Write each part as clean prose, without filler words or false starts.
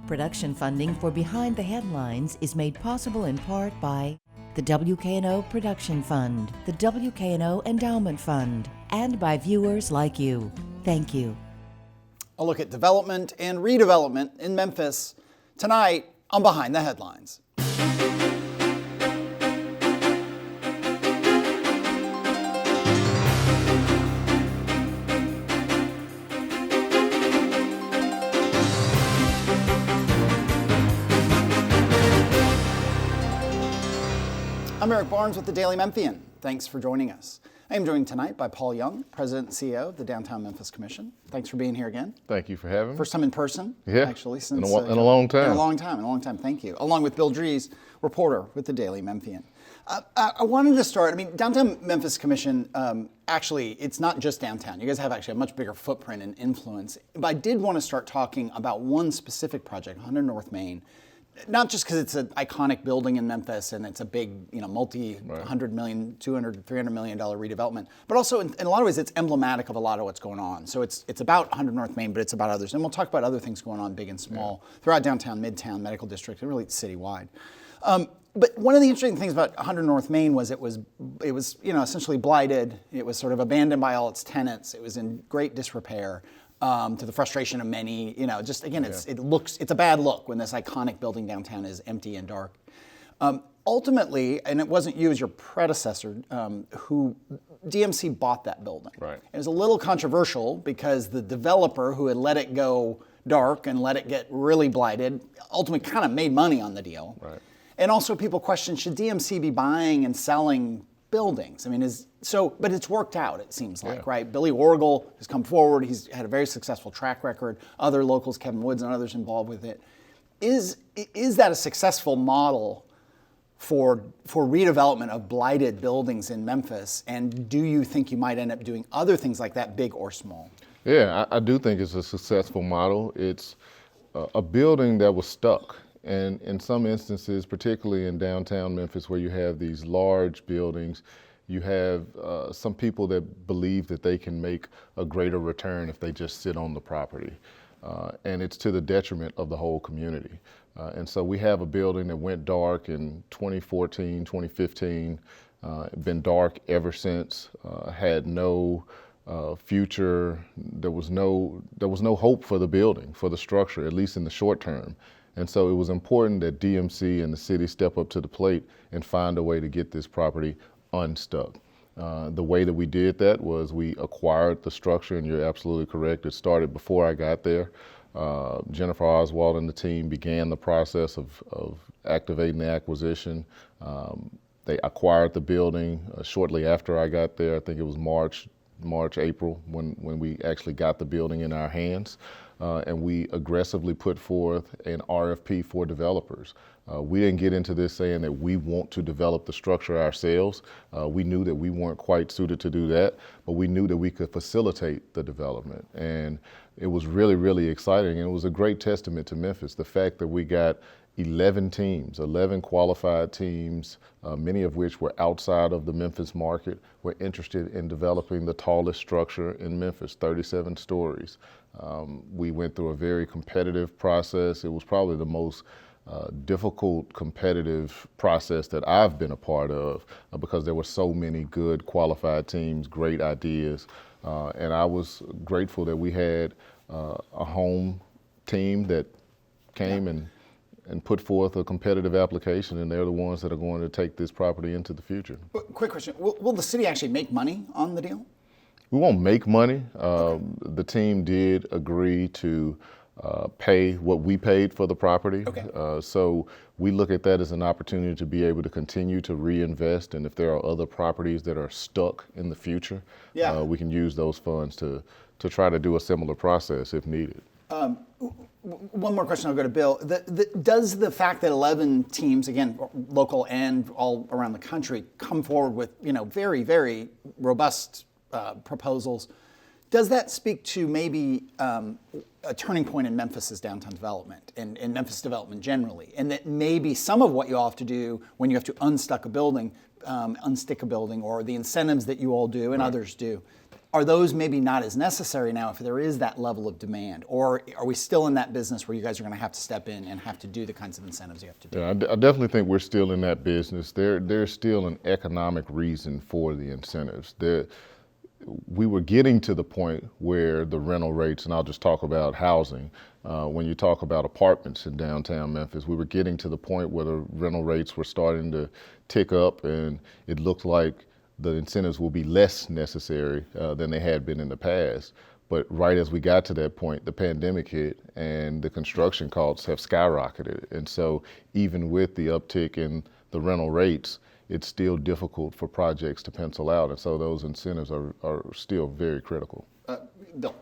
Production funding for Behind the Headlines is made possible in part by the WKNO Production Fund, the WKNO Endowment Fund, and by viewers like you. Thank you. A look at development and redevelopment in Memphis tonight on Behind the Headlines. I'm Eric Barnes with the Daily Memphian. Thanks for joining us. I am joined tonight by Paul Young, President and CEO of the Downtown Memphis Commission. Thanks for being here again. Thank you for having me. First time in person, actually, since in a long time. In a long time, thank you. Along with Bill Dries, reporter with the Daily Memphian. I wanted to start, Downtown Memphis Commission, actually, it's not just downtown. You guys have actually a much bigger footprint and influence. But I did want to start talking about one specific project, 100 North Main. Not just because it's an iconic building in Memphis and it's a big, multi-$100 million, $200, $300 million redevelopment, but also in a lot of ways it's emblematic of a lot of what's going on. So it's about 100 North Main, but it's about others. And we'll talk about other things going on, big and small, throughout downtown, midtown, medical district, and really citywide. But one of the interesting things about 100 North Main was it was essentially blighted. It was sort of abandoned by all its tenants. It was in great disrepair. To the frustration of many, it's a bad look when this iconic building downtown is empty and dark. Ultimately, and it wasn't you as your predecessor, who DMC bought that building. Right. It was a little controversial because the developer who had let it go dark and let it get really blighted ultimately kind of made money on the deal. Right. And also people questioned, should DMC be buying and selling buildings? But it's worked out, it seems like, right? Billy Orgel has come forward. He's had a very successful track record. Other locals, Kevin Woods and others involved with it. Is that a successful model for redevelopment of blighted buildings in Memphis? And do you think you might end up doing other things like that, big or small? Yeah, I do think it's a successful model. It's a building that was stuck. And in some instances, particularly in downtown Memphis, where you have these large buildings, you have some people that believe that they can make a greater return if they just sit on the property. And it's to the detriment of the whole community. And so we have a building that went dark in 2014, 2015, been dark ever since, had no future. There was no hope for the building, for the structure, at least in the short term. And so it was important that DMC and the city step up to the plate and find a way to get this property unstuck. The way that we did that was we acquired the structure, and you're absolutely correct, it started before I got there. Jennifer Oswald and the team began the process of activating the acquisition. They acquired the building shortly after I got there. I think it was March, April, when we actually got the building in our hands. And we aggressively put forth an RFP for developers. We didn't get into this saying that we want to develop the structure ourselves. We knew that we weren't quite suited to do that, but we knew that we could facilitate the development. And it was really, really exciting. And it was a great testament to Memphis, the fact that we got 11 qualified teams, many of which were outside of the Memphis market, were interested in developing the tallest structure in Memphis, 37 stories. We went through a very competitive process. It was probably the most difficult, competitive process that I've been a part of because there were so many good, qualified teams, great ideas. And I was grateful that we had a home team that came and put forth a competitive application, and they're the ones that are going to take this property into the future. Quick question, will the city actually make money on the deal? We won't make money. The team did agree to pay what we paid for the property. Okay. So we look at that as an opportunity to be able to continue to reinvest, and if there are other properties that are stuck in the future, we can use those funds to try to do a similar process if needed. One more question, I'll go to Bill. Does the fact that 11 teams, again, local and all around the country, come forward with very, very robust proposals, does that speak to maybe a turning point in Memphis's downtown development and Memphis development generally? And that maybe some of what you all have to do when you have to unstick a building, or the incentives that you all do and others do, Are those maybe not as necessary now if there is that level of demand? Or are we still in that business where you guys are going to have to step in and have to do the kinds of incentives you have to do? Yeah, I definitely think we're still in that business. There's still an economic reason for the incentives. We were getting to the point where the rental rates, and I'll just talk about housing, when you talk about apartments in downtown Memphis, we were getting to the point where the rental rates were starting to tick up, and it looked like the incentives will be less necessary than they had been in the past. But right as we got to that point, the pandemic hit and the construction costs have skyrocketed. And so even with the uptick in the rental rates, it's still difficult for projects to pencil out. And so those incentives are still very critical. Bill.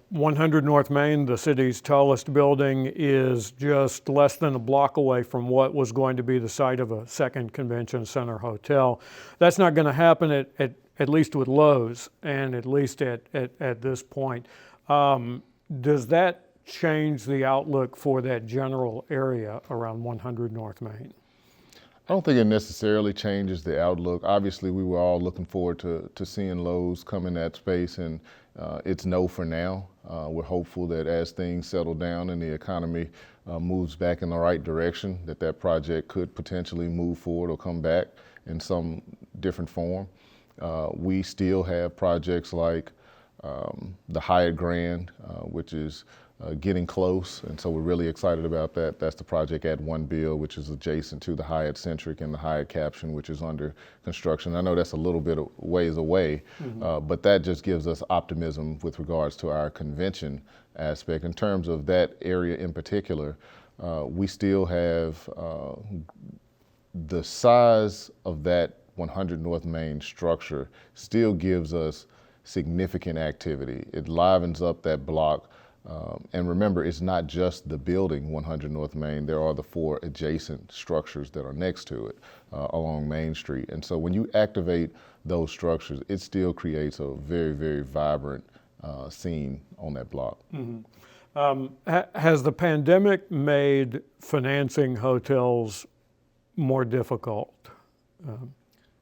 100 North Main, the city's tallest building, is just less than a block away from what was going to be the site of a second convention center hotel. That's not going to happen at least with Lowe's, and at least at this point. Does that change the outlook for that general area around 100 North Main? I don't think it necessarily changes the outlook. Obviously, we were all looking forward to seeing Lowe's come in that space, and it's no for now. We're hopeful that as things settle down and the economy moves back in the right direction, that project could potentially move forward or come back in some different form. We still have projects like the Hyatt Grand, which is getting close, and so we're really excited about that. That's the project at One Bill, which is adjacent to the Hyatt Centric and the Hyatt Caption, which is under construction. I know that's a little bit of ways away, but that just gives us optimism with regards to our convention aspect. In terms of that area in particular, we still have the size of that 100 North Main structure still gives us significant activity. It livens up that block. And remember, it's not just the building 100 North Main, there are the 4 adjacent structures that are next to it along Main Street. And so when you activate those structures, it still creates a very, very vibrant scene on that block. Has the pandemic made financing hotels more difficult?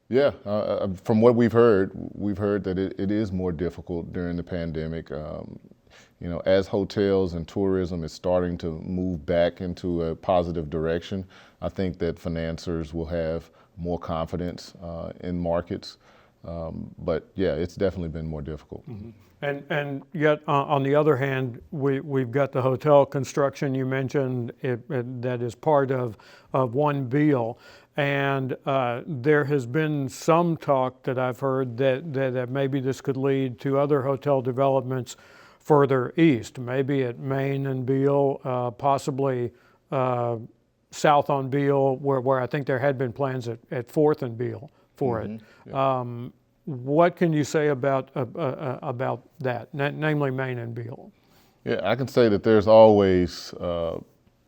Yeah, from what we've heard that it is more difficult during the pandemic. You know, as hotels and tourism is starting to move back into a positive direction, I think that financiers will have more confidence in markets. But yeah, it's definitely been more difficult. And yet, on the other hand, we've got the hotel construction you mentioned that is part of One Bill. And there has been some talk that I've heard that maybe this could lead to other hotel developments further east, maybe at Main and Beale, possibly south on Beale, where I think there had been plans at 4th and Beale for it. Yeah. What can you say about that, namely Main and Beale? Yeah, I can say that there's always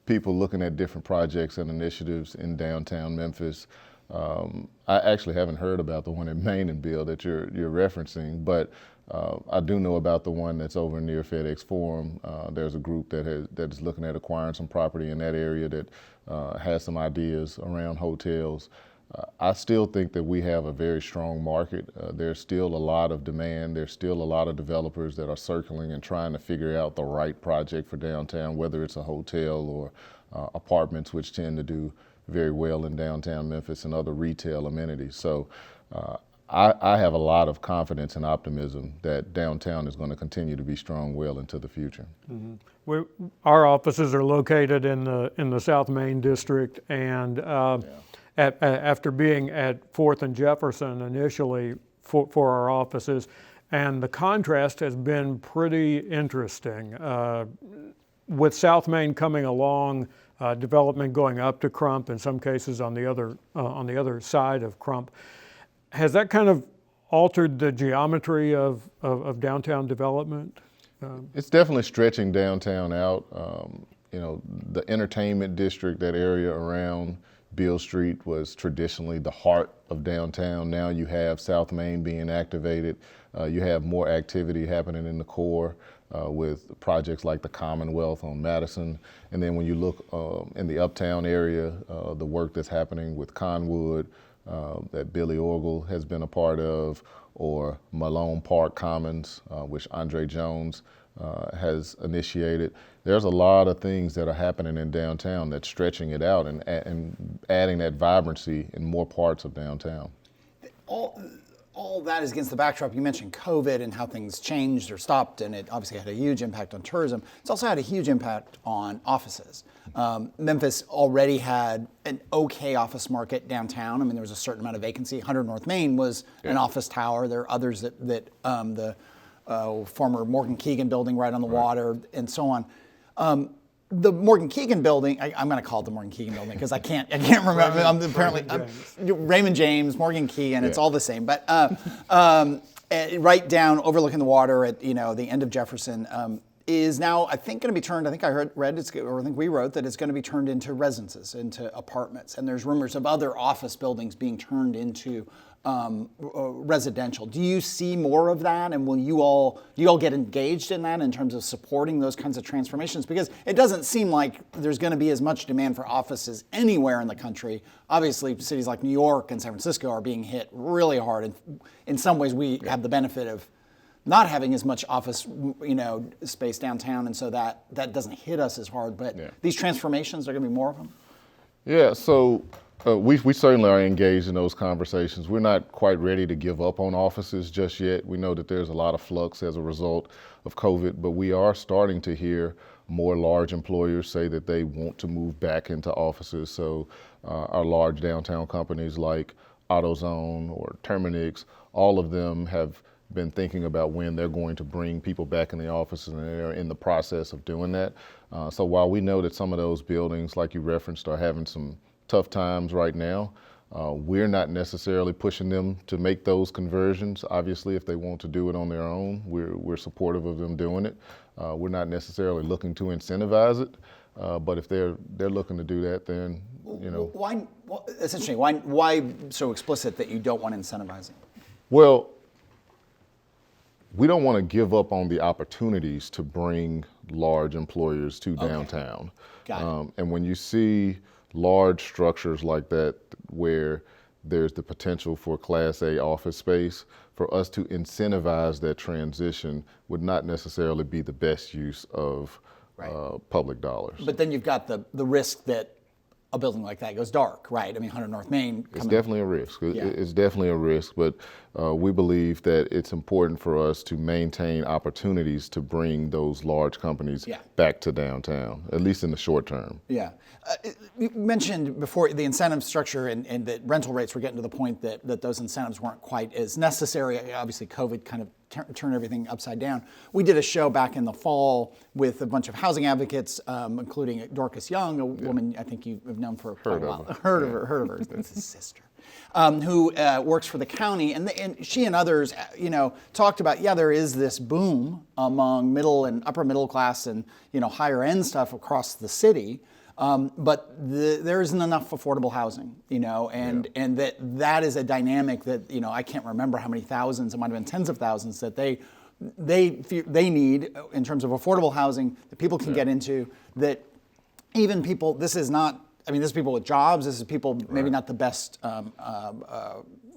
people looking at different projects and initiatives in downtown Memphis. I actually haven't heard about the one at Main and Beale that you're referencing, but I do know about the one that's over near FedEx Forum. There's a group that is looking at acquiring some property in that area that has some ideas around hotels. I still think that we have a very strong market. There's still a lot of demand. There's still a lot of developers that are circling and trying to figure out the right project for downtown, whether it's a hotel or apartments, which tend to do very well in downtown Memphis, and other retail amenities. So I have a lot of confidence and optimism that downtown is going to continue to be strong well into the future. Our offices are located in the South Main district, and after being at 4th and Jefferson initially for our offices, and the contrast has been pretty interesting. With South Main coming along, development going up to Crump, in some cases on the other side of Crump. Has that kind of altered the geometry of downtown development? It's definitely stretching downtown out. You know, the entertainment district, that area around Beale Street, was traditionally the heart of downtown. Now you have South Main being activated. You have more activity happening in the core with projects like the Commonwealth on Madison. And then when you look in the uptown area, the work that's happening with Conwood, that Billy Orgel has been a part of, or Malone Park Commons, which Andre Jones has initiated. There's a lot of things that are happening in downtown that's stretching it out and adding that vibrancy in more parts of downtown. All that is against the backdrop. You mentioned COVID and how things changed or stopped, and it obviously had a huge impact on tourism. It's also had a huge impact on offices. Memphis already had an okay office market downtown. I mean, there was a certain amount of vacancy. 100 North Main was an office tower. There are others that the former Morgan Keegan building right on the water, and so on. The Morgan Keegan building, I'm going to call it the Morgan Keegan building because I can't remember. Raymond James, Morgan Keegan, it's all the same. But right down overlooking the water at the end of Jefferson is now, I think, going to be turned. I think I think we wrote that it's going to be turned into residences, into apartments. And there's rumors of other office buildings being turned into residential. Do you see more of that, and do you all get engaged in that in terms of supporting those kinds of transformations? Because it doesn't seem like there's going to be as much demand for offices anywhere in the country. Obviously, cities like New York and San Francisco are being hit really hard, and in some ways we have the benefit of not having as much office space downtown, and so that doesn't hit us as hard. But these transformations, are going to be more of them? Yeah, so we certainly are engaged in those conversations. We're not quite ready to give up on offices just yet. We know that there's a lot of flux as a result of COVID, but we are starting to hear more large employers say that they want to move back into offices. So our large downtown companies like AutoZone or Terminix, all of them have been thinking about when they're going to bring people back in the offices, and they're in the process of doing that. So while we know that some of those buildings, like you referenced, are having some tough times right now, we're not necessarily pushing them to make those conversions. Obviously, if they want to do it on their own, we're supportive of them doing it. We're not necessarily looking to incentivize it, but if they're looking to do that, then Why? Essentially, why so explicit that you don't want incentivizing? Well, we don't want to give up on the opportunities to bring large employers to downtown. Got it. And when you see large structures like that where there's the potential for Class A office space, for us to incentivize that transition would not necessarily be the best use of public dollars. But then you've got the risk that a building like that goes dark, right? I mean, 100 North Main. It's definitely a risk. It's definitely a risk, but we believe that it's important for us to maintain opportunities to bring those large companies back to downtown, at least in the short term. Yeah. You mentioned before the incentive structure and that rental rates were getting to the point that those incentives weren't quite as necessary. Obviously, COVID kind of turned everything upside down. We did a show back in the fall with a bunch of housing advocates, including Dorcas Young, a woman I think you've known for quite a while. Heard of her. It's his sister. Who works for the county, and she and others, talked about, there is this boom among middle and upper middle class and higher end stuff across the city, but there isn't enough affordable housing, and that is a dynamic that I can't remember how many thousands, it might have been tens of thousands that they need in terms of affordable housing that people can get into. That even people, this is people with jobs. This is people maybe not the best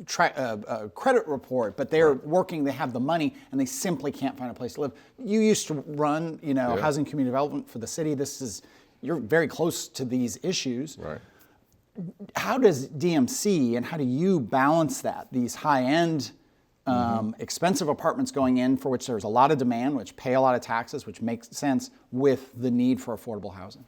credit report, but they're working. They have the money, and they simply can't find a place to live. You used to run, housing community development for the city. You're very close to these issues. Right. How does DMC and how do you balance that? These high-end, expensive apartments going in for which there's a lot of demand, which pay a lot of taxes, which makes sense with the need for affordable housing.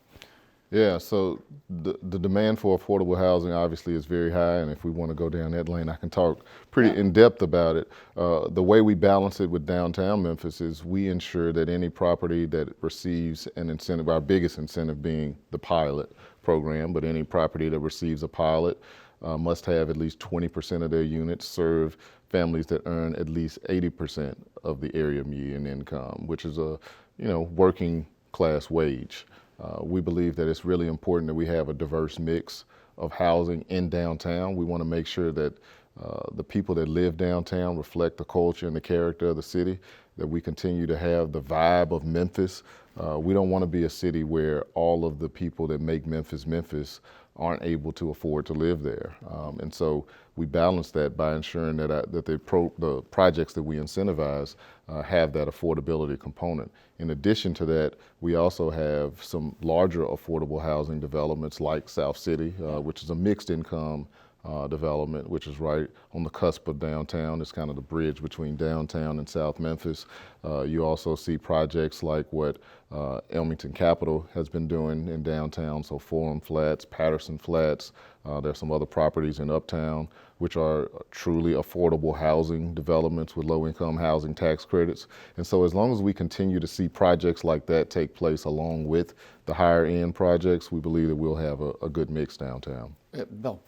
Yeah, so the demand for affordable housing obviously is very high, and if we want to go down that lane, I can talk pretty in depth about it. The way we balance it with downtown Memphis is we ensure that any property that receives an incentive, our biggest incentive being the pilot program, but any property that receives a pilot must have at least 20% of their units serve families that earn at least 80% of the area median income, which is a working class wage. We believe that it's really important that we have a diverse mix of housing in downtown. We want to make sure that the people that live downtown reflect the culture and the character of the city, that we continue to have the vibe of Memphis. We don't want to be a city where all of the people that make Memphis aren't able to afford to live there. And so we balance that by ensuring that, the projects that we incentivize have that affordability component. In addition to that, we also have some larger affordable housing developments like South City, which is a mixed income development, which is right on the cusp of downtown. It's kind of the bridge between downtown and South Memphis. You also see projects like what Elmington Capital has been doing in downtown, so Forum Flats, Patterson Flats. There's some other properties in Uptown, which are truly affordable housing developments with low-income housing tax credits. And so as long as we continue to see projects like that take place along with the higher-end projects, we believe that we'll have a good mix downtown. Bill.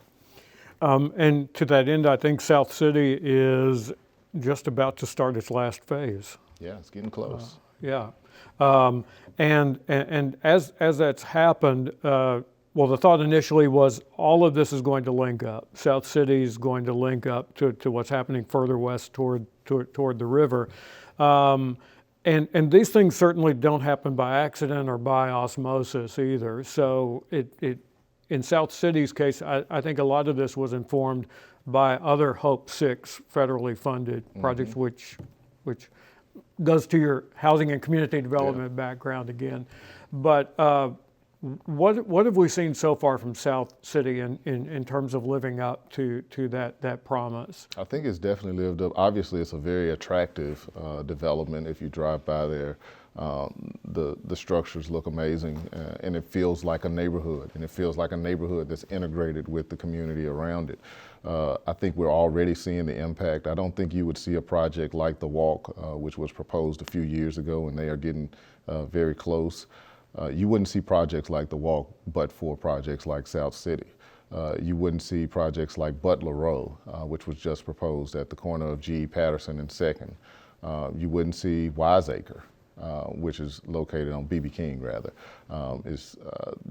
And to that end, I think South City is just about to start its last phase. Yeah, it's getting close. Yeah. And as that's happened, well, the thought initially was all of this is going to link up. South City is going to link up to what's happening further west toward the river. And these things certainly don't happen by accident or by osmosis either. So in South City's case, I think a lot of this was informed by other Hope 6 federally funded projects, which goes to your housing and community development background again. But what have we seen so far from South City in terms of living up to that promise? I think it's definitely lived up. Obviously, it's a very attractive development if you drive by there. The structures look amazing, and it feels like a neighborhood, and it feels like a neighborhood that's integrated with the community around it. I think we're already seeing the impact. I don't think you would see a project like The Walk, which was proposed a few years ago, and they are getting very close. You wouldn't see projects like The Walk but for projects like South City. You wouldn't see projects like Butler Row, which was just proposed at the corner of G. Patterson and 2nd. You wouldn't see Wiseacre, which is located on B.B. King, rather.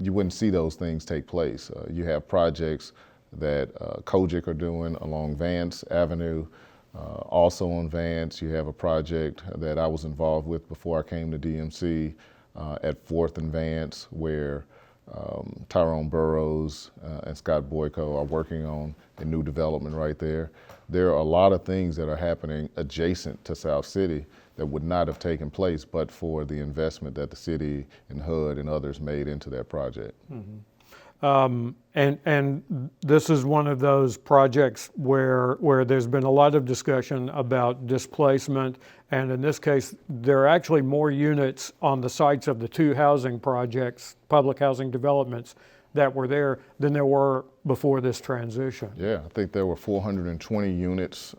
You wouldn't see those things take place. You have projects that Kojic are doing along Vance Avenue. Also on Vance, you have a project that I was involved with before I came to DMC at 4th and Vance, where Tyrone Burrows and Scott Boyko are working on a new development right there. There are a lot of things that are happening adjacent to South City that would not have taken place but for the investment that the city and HUD and others made into that project. Mm-hmm. And this is one of those projects where there's been a lot of discussion about displacement, and in this case, there are actually more units on the sites of the two housing projects, public housing developments, that were there than there were before this transition. Yeah, I think there were 420 units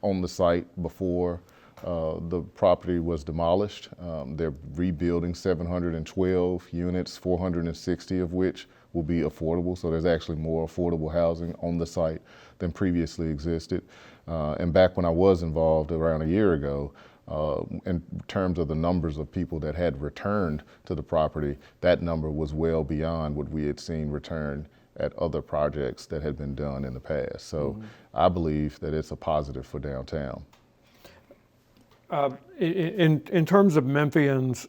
on the site before the property was demolished. They're rebuilding 712 units, 460 of which will be affordable. So there's actually more affordable housing on the site than previously existed. And back when I was involved around a year ago, in terms of the numbers of people that had returned to the property, that number was well beyond what we had seen returned at other projects that had been done in the past. So I believe that it's a positive for downtown. In terms of Memphians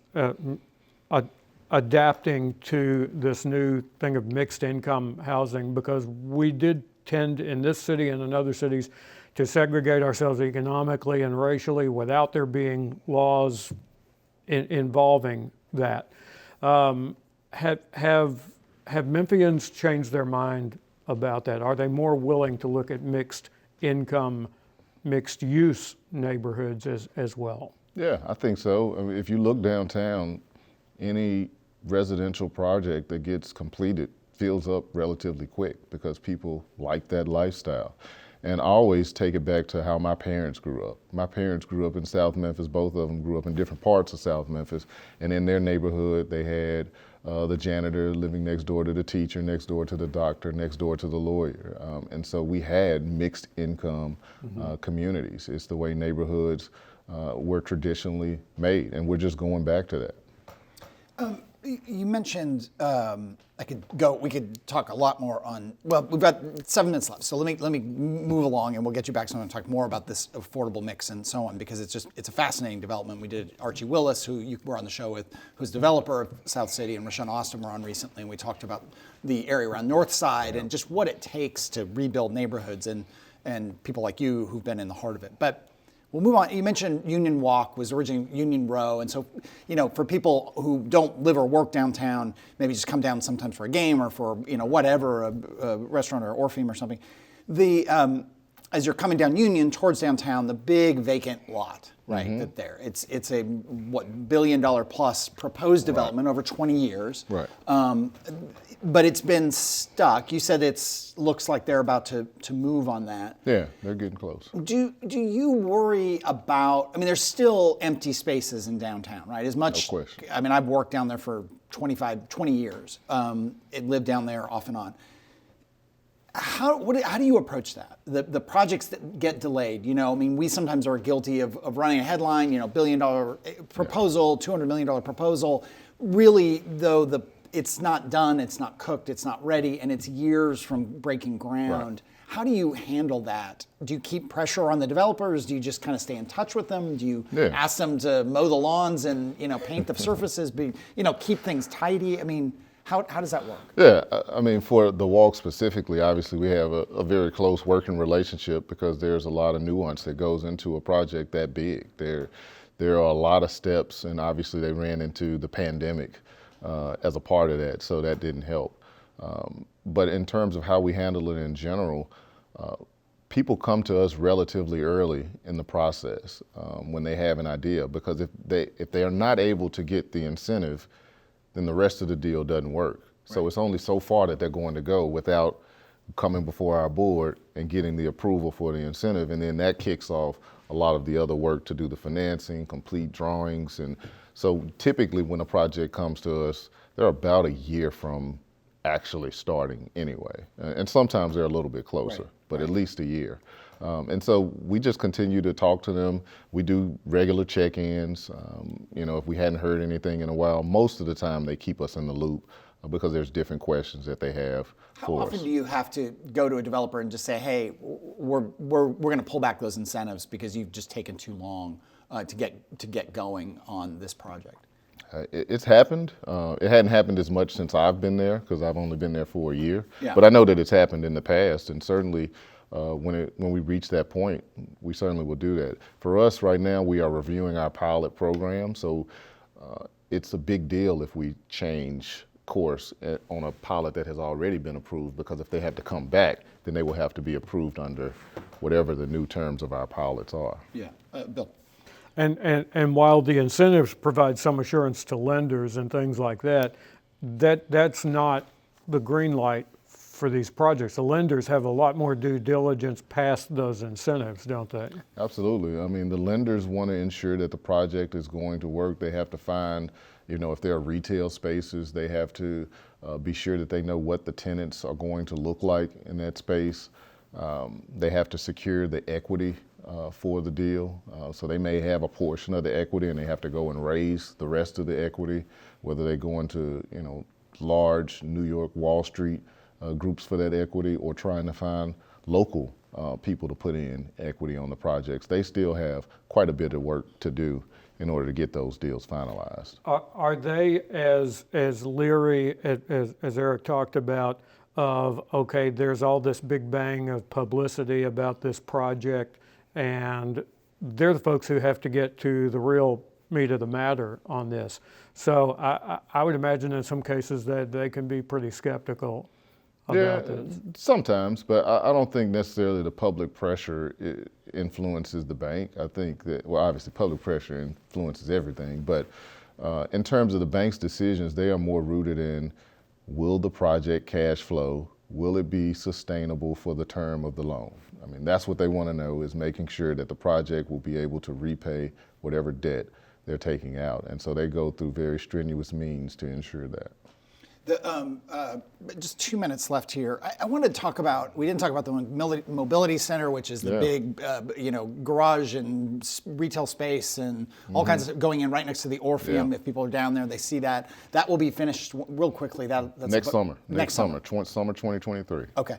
adapting to this new thing of mixed income housing, because we did tend in this city and in other cities to segregate ourselves economically and racially without there being laws involving that. Have Memphians changed their mind about that? Are they more willing to look at mixed income, mixed use neighborhoods as well? Yeah, I think so. I mean, if you look downtown, any residential project that gets completed fills up relatively quick because people like that lifestyle. And I always take it back to how my parents grew up. My parents grew up in South Memphis. Both of them grew up in different parts of South Memphis. And in their neighborhood, they had the janitor living next door to the teacher, next door to the doctor, next door to the lawyer. And so we had mixed income communities. It's the way neighborhoods were traditionally made, and we're just going back to that. You mentioned we could talk a lot more on. Well, we've got 7 minutes left, so let me move along, and we'll get you back soon and talk more about this affordable mix and so on, because it's a fascinating development. We did Archie Willis, who you were on the show with, who's developer of South City, and Rashawn Austin were on recently, and we talked about the area around North Side and just what it takes to rebuild neighborhoods, and people like you who've been in the heart of it. But we'll move on. You mentioned Union Walk was originally Union Row, and so, for people who don't live or work downtown, maybe just come down sometimes for a game or for, whatever, a restaurant or Orpheum or something. As you're coming down Union towards downtown, the big vacant lot, right, that there. It's a, $1 billion plus proposed development over 20 years. Right. But it's been stuck. You said looks like they're about to move on that. Yeah, they're getting close. Do you worry about, there's still empty spaces in downtown, right? As much, No question. I've worked down there for 20 years. It lived down there off and on. How do you approach that? The projects that get delayed, we sometimes are guilty of running a headline, $1 billion proposal, $200 million proposal. Really, though, it's not done, it's not cooked, it's not ready, and it's years from breaking ground. Right. How do you handle that? Do you keep pressure on the developers? Do you just kind of stay in touch with them? Do you ask them to mow the lawns and paint the surfaces, keep things tidy? How does that work? Yeah, for the Walk specifically, obviously we have a very close working relationship because there's a lot of nuance that goes into a project that big. There are a lot of steps, and obviously they ran into the pandemic as a part of that, so that didn't help. But in terms of how we handle it in general, people come to us relatively early in the process when they have an idea, because if they are not able to get the incentive, then the rest of the deal doesn't work. Right. So it's only so far that they're going to go without coming before our board and getting the approval for the incentive, and then that kicks off a lot of the other work to do the financing, complete drawings. And so typically when a project comes to us, they're about a year from actually starting anyway. And sometimes they're a little bit closer, right. But at least a year. And so we just continue to talk to them. We do regular check-ins. If we hadn't heard anything in a while, most of the time they keep us in the loop because there's different questions that they have for us. How often do you have to go to a developer and just say, hey, we're going to pull back those incentives because you've just taken too long to get going on this project? It's happened. It hadn't happened as much since I've been there because I've only been there for a year. Yeah. But I know that it's happened in the past, and certainly when we reach that point, we certainly will do that. For us right now, we are reviewing our pilot program, so it's a big deal if we change course on a pilot that has already been approved, because if they have to come back, then they will have to be approved under whatever the new terms of our pilots are. Yeah, Bill. And while the incentives provide some assurance to lenders and things like that, that's not the green light for these projects. The lenders have a lot more due diligence past those incentives, don't they? Absolutely. The lenders want to ensure that the project is going to work. They have to find, if there are retail spaces, they have to be sure that they know what the tenants are going to look like in that space. They have to secure the equity for the deal. So they may have a portion of the equity and they have to go and raise the rest of the equity, whether they go into, large New York Wall Street groups for that equity, or trying to find local people to put in equity on the projects. They still have quite a bit of work to do in order to get those deals finalized. Are they as leery as Eric talked about of, okay, there's all this big bang of publicity about this project, and they're the folks who have to get to the real meat of the matter on this. So I would imagine in some cases that they can be pretty skeptical about this. Sometimes, but I don't think necessarily the public pressure influences the bank. I think that, well, obviously public pressure influences everything, but in terms of the bank's decisions, they are more rooted in, will the project cash flow? Will it be sustainable for the term of the loan? That's what they want to know, is making sure that the project will be able to repay whatever debt they're taking out. And so they go through very strenuous means to ensure that. Just 2 minutes left here. I wanted to talk about, we didn't talk about the Mobility Center, which is the big, garage and retail space and all kinds of going in right next to the Orpheum. If people are down there, they see that. That will be finished real quickly. That's Next summer. Summer 2023. Okay.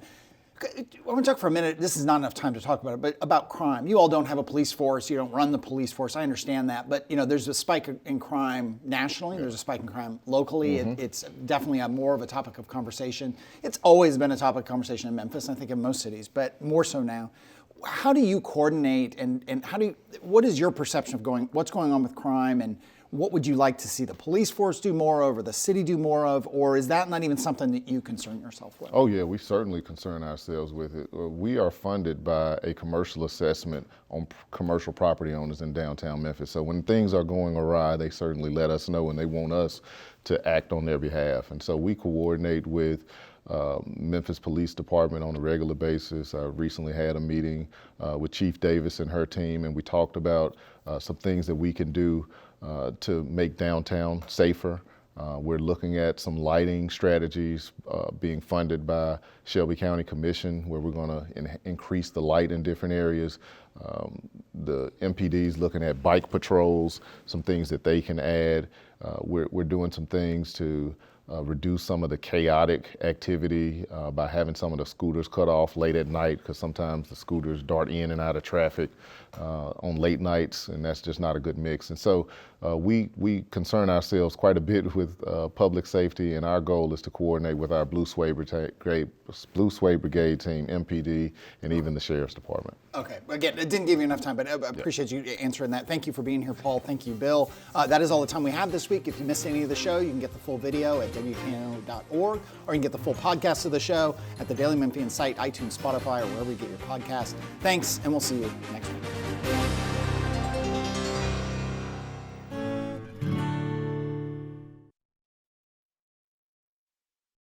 I want to talk for a minute. This is not enough time to talk about it, but about crime. You all don't have a police force. You don't run the police force. I understand that, but there's a spike in crime nationally. There's a spike in crime locally. It's definitely more of a topic of conversation. It's always been a topic of conversation in Memphis, I think in most cities, but more so now. How do you coordinate and what is your perception of what's going on with crime, and what would you like to see the police force do more of or the city do more of, or is that not even something that you concern yourself with? Oh yeah, we certainly concern ourselves with it. We are funded by a commercial assessment on commercial property owners in downtown Memphis. So when things are going awry, they certainly let us know and they want us to act on their behalf. And so we coordinate with Memphis Police Department on a regular basis. I recently had a meeting with Chief Davis and her team, and we talked about some things that we can do to make downtown safer. We're looking at some lighting strategies being funded by Shelby County Commission, where we're going to increase the light in different areas. The MPD's looking at bike patrols, some things that they can add. We're doing some things to reduce some of the chaotic activity by having some of the scooters cut off late at night, because sometimes the scooters dart in and out of traffic on late nights, and that's just not a good mix. And so we concern ourselves quite a bit with public safety, and our goal is to coordinate with our Blue Suede Brigade team, MPD, and even the Sheriff's Department. Okay, again, it didn't give you enough time, but I appreciate you answering that. Thank you for being here, Paul. Thank you, Bill. That is all the time we have this week. If you missed any of the show, you can get the full video at WKNO.org, or you can get the full podcast of the show at the Daily Memphian site, iTunes, Spotify, or wherever you get your podcast. Thanks, and we'll see you next week.